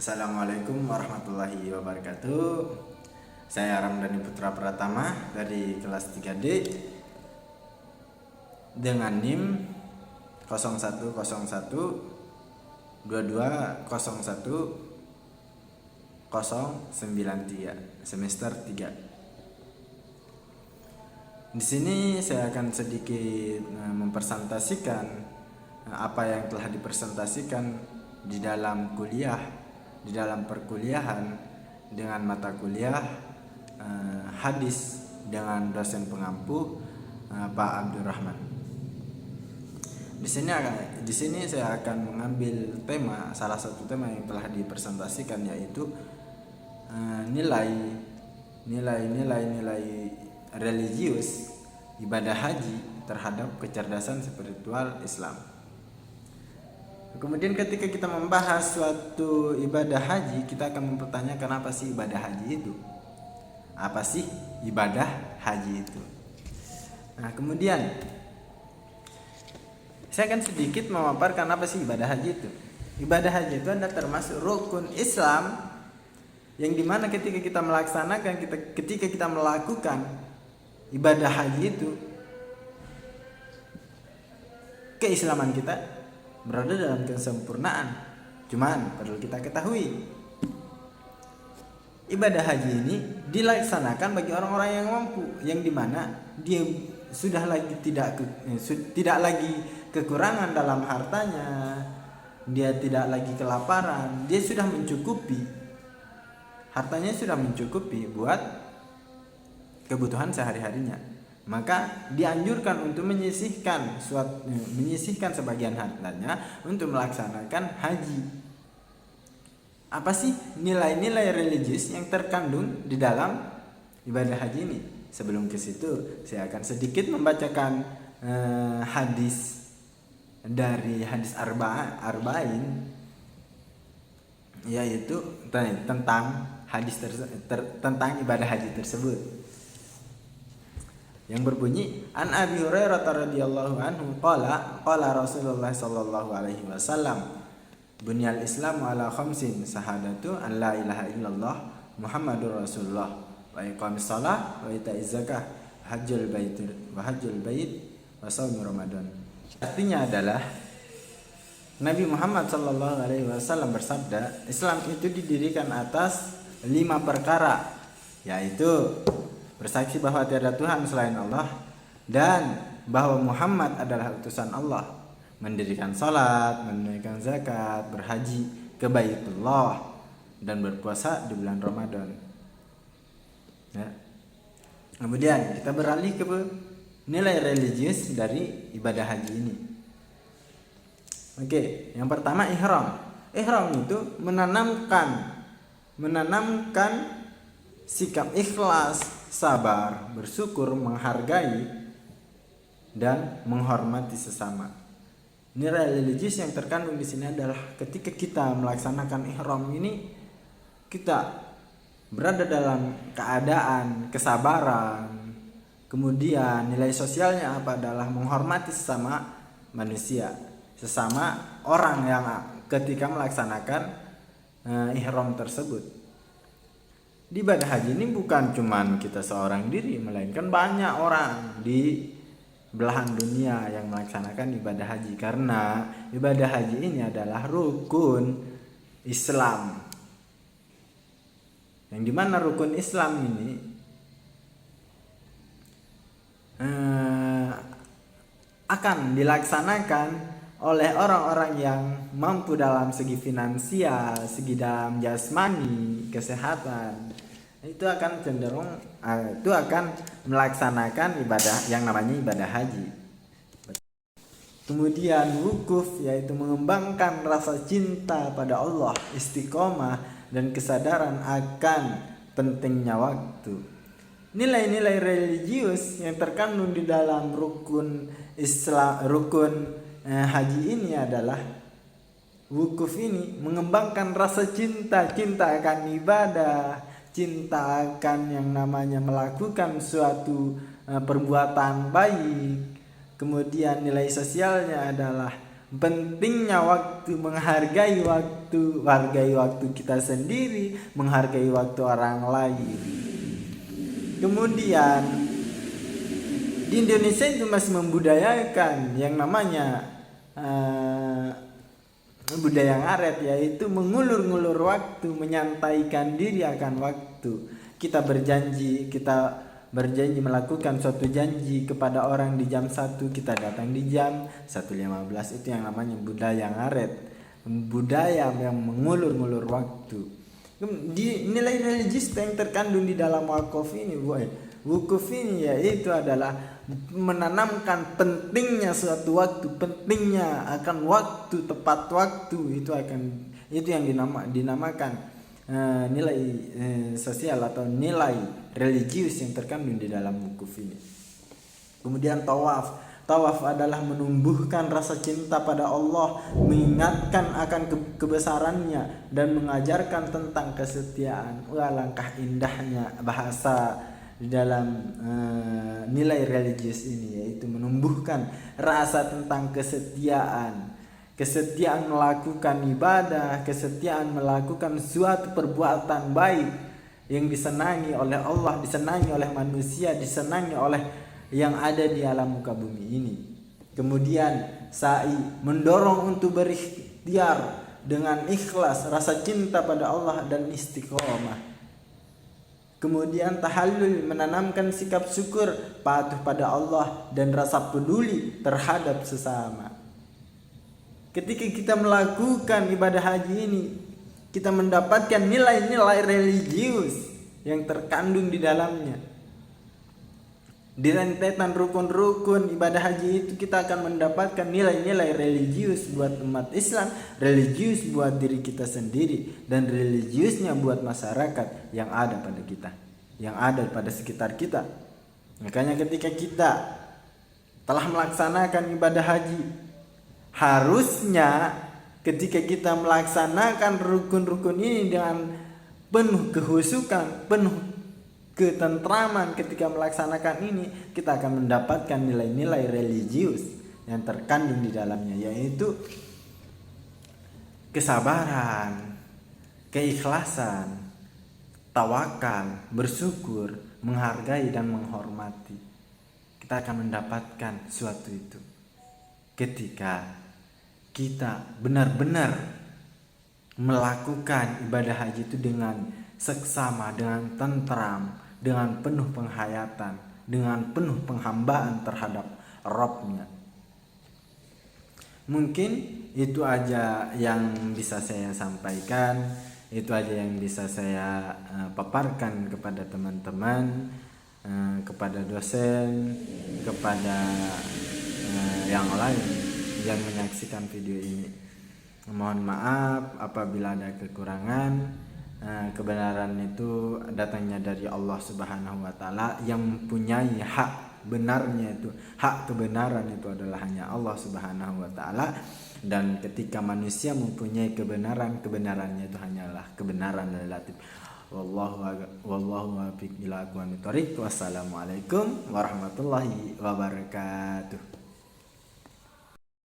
Assalamualaikum warahmatullahi wabarakatuh. Saya Ramdhani Putra Pratama dari kelas 3D dengan NIM 0101 2201 093 semester 3. Di sini saya akan sedikit mempresentasikan apa yang telah dipresentasikan di dalam kuliah, di dalam perkuliahan dengan mata kuliah hadis dengan dosen pengampu Pak Abdurrahman. Di sini saya akan mengambil salah satu tema yang telah dipresentasikan, yaitu nilai religius ibadah haji terhadap kecerdasan spiritual Islam. Kemudian ketika kita membahas suatu ibadah haji, kita akan mempertanyakan apa sih ibadah haji itu? Apa sih ibadah haji itu? Nah, kemudian saya akan sedikit memaparkan apa sih ibadah haji itu. Ibadah haji itu adalah termasuk rukun Islam yang dimana ketika kita melaksanakan, ketika kita melakukan ibadah haji itu, keislaman kita berada dalam kesempurnaan. Cuman perlu kita ketahui, ibadah haji ini dilaksanakan bagi orang-orang yang mampu, yang dimana dia sudah lagi tidak lagi kekurangan dalam hartanya, dia tidak lagi kelaparan, dia sudah mencukupi, hartanya sudah mencukupi buat kebutuhan sehari-harinya. Maka dianjurkan untuk menyisihkan sebagian hartanya untuk melaksanakan haji. Apa sih nilai-nilai religius yang terkandung di dalam ibadah haji ini? Sebelum ke situ, saya akan sedikit membacakan hadis dari hadis arba'in, yaitu tentang tentang ibadah haji tersebut, yang berbunyi, an Abi Hurairah radhiyallahu anhu qala Rasulullah sallallahu alaihi wasallam, bunyal Islamu ala khamsin, syahadatu an la ilaha illallah Muhammadur Rasulullah, wa iqamis shalah, wa ita'iz zakah, hajjul bait wa shaum Ramadan. Artinya adalah Nabi Muhammad sallallahu alaihi wasallam bersabda, Islam itu didirikan atas 5 perkara, yaitu bersaksi bahwa tiada Tuhan selain Allah dan bahwa Muhammad adalah utusan Allah, mendirikan salat, menunaikan zakat, berhaji ke Baitullah, dan berpuasa di bulan Ramadan. Ya. Kemudian kita beralih ke nilai religius dari ibadah haji ini. Oke, yang pertama ihram. Ihram itu menanamkan sikap ikhlas, sabar, bersyukur, menghargai, dan menghormati sesama. Nilai religius yang terkandung di sini adalah ketika kita melaksanakan ihram ini, kita berada dalam keadaan kesabaran. Kemudian nilai sosialnya apa? Adalah menghormati sesama manusia, sesama orang yang ketika melaksanakan ihram tersebut. Di ibadah haji ini bukan cuman kita seorang diri, melainkan banyak orang di belahan dunia yang melaksanakan ibadah haji, karena ibadah haji ini adalah rukun Islam. Yang dimana rukun Islam ini akan dilaksanakan oleh orang-orang yang mampu dalam segi finansial, segi dalam jasmani, kesehatan. Itu akan melaksanakan ibadah yang namanya ibadah haji. Kemudian wukuf, yaitu mengembangkan rasa cinta pada Allah, istiqomah, dan kesadaran akan pentingnya waktu. Nilai-nilai religius yang terkandung di dalam rukun Islam, haji ini adalah wukuf ini mengembangkan rasa cinta akan ibadah, cinta akan yang namanya melakukan suatu perbuatan baik. Kemudian nilai sosialnya adalah pentingnya waktu, menghargai waktu kita sendiri, menghargai waktu orang lain. Kemudian di Indonesia itu masih membudayakan yang namanya budaya ngaret, yaitu mengulur-ngulur waktu, menyantaikan diri akan waktu. Kita berjanji melakukan suatu janji kepada orang di jam 1, kita datang di jam 1.15. Itu yang namanya budaya ngaret, budaya yang mengulur-ngulur waktu. Di nilai religius yang terkandung di dalam wukuf ini yaitu adalah menanamkan pentingnya suatu waktu, pentingnya akan waktu, tepat waktu. Itu yang dinamakan nilai sosial atau nilai religius yang terkandung di dalam wukuf ini. Kemudian tawaf adalah menumbuhkan rasa cinta pada Allah, mengingatkan akan kebesarannya, dan mengajarkan tentang kesetiaan. Alangkah indahnya bahasa di dalam nilai religius ini, yaitu menumbuhkan rasa tentang kesetiaan melakukan ibadah, kesetiaan melakukan suatu perbuatan baik yang disenangi oleh Allah, disenangi oleh manusia, disenangi oleh yang ada di alam muka bumi ini. Kemudian sa'i mendorong untuk berikhtiar dengan ikhlas, rasa cinta pada Allah dan istiqomah. Kemudian tahallul menanamkan sikap syukur, patuh pada Allah, dan rasa peduli terhadap sesama. Ketika kita melakukan ibadah haji ini, kita mendapatkan nilai-nilai religius yang terkandung di dalamnya. Di rentetan rukun-rukun ibadah haji itu kita akan mendapatkan nilai-nilai religius buat umat Islam, religius buat diri kita sendiri, dan religiusnya buat masyarakat yang ada pada kita, yang ada pada sekitar kita. Makanya ketika kita telah melaksanakan ibadah haji, harusnya ketika kita melaksanakan rukun-rukun ini dengan penuh kehusukan, penuh ketentraman, ketika melaksanakan ini kita akan mendapatkan nilai-nilai religius yang terkandung di dalamnya, yaitu kesabaran, keikhlasan, tawakal, bersyukur, menghargai dan menghormati. Kita akan mendapatkan suatu itu ketika kita benar-benar melakukan ibadah haji itu dengan seksama, dengan tentram, dengan penuh penghayatan, dengan penuh penghambaan terhadap Rabb-Nya. Mungkin itu aja yang bisa saya sampaikan, itu aja yang bisa saya paparkan kepada teman-teman, kepada dosen, kepada yang lain yang menyaksikan video ini. Mohon maaf apabila ada kekurangan. Kebenaran itu datangnya dari Allah Subhanahu wa taala, yang mempunyai hak benarnya itu, hak kebenaran itu adalah hanya Allah Subhanahu wa taala. Dan ketika manusia mempunyai kebenaran, kebenarannya itu hanyalah kebenaran relatif. Wallahu a'lam bishawab. Wassalamualaikum warahmatullahi wabarakatuh.